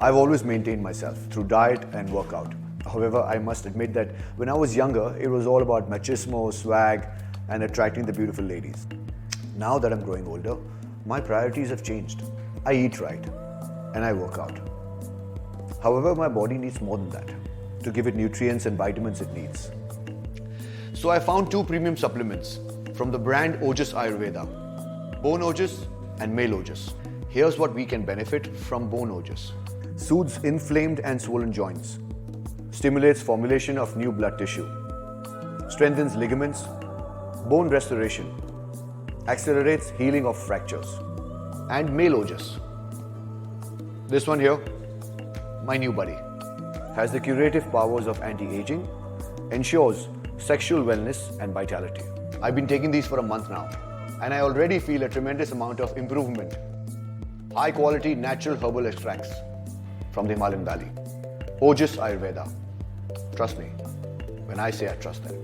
I've always maintained myself through diet and workout. However, I must admit that when I was younger, it was all about machismo, swag, and attracting the beautiful ladies. Now that I'm growing older, my priorities have changed. I eat right and I work out. However, my body needs more than that to give it nutrients and vitamins it needs. So I found two premium supplements from the brand Ojas Ayurveda, Boneojas and MaleOjas. Here's what we can benefit from Boneojas. Soothes inflamed and swollen joints, stimulates formulation of new blood tissue, strengthens ligaments, bone restoration, accelerates healing of fractures. And MaleOjas, this one here, my new buddy, has the curative powers of anti-aging, ensures sexual wellness and vitality. I've been taking these for a month now, and I already feel a tremendous amount of improvement. High quality natural herbal extracts from the Himalayan Valley. Ojas Ayurveda. Trust me when I say I trust them.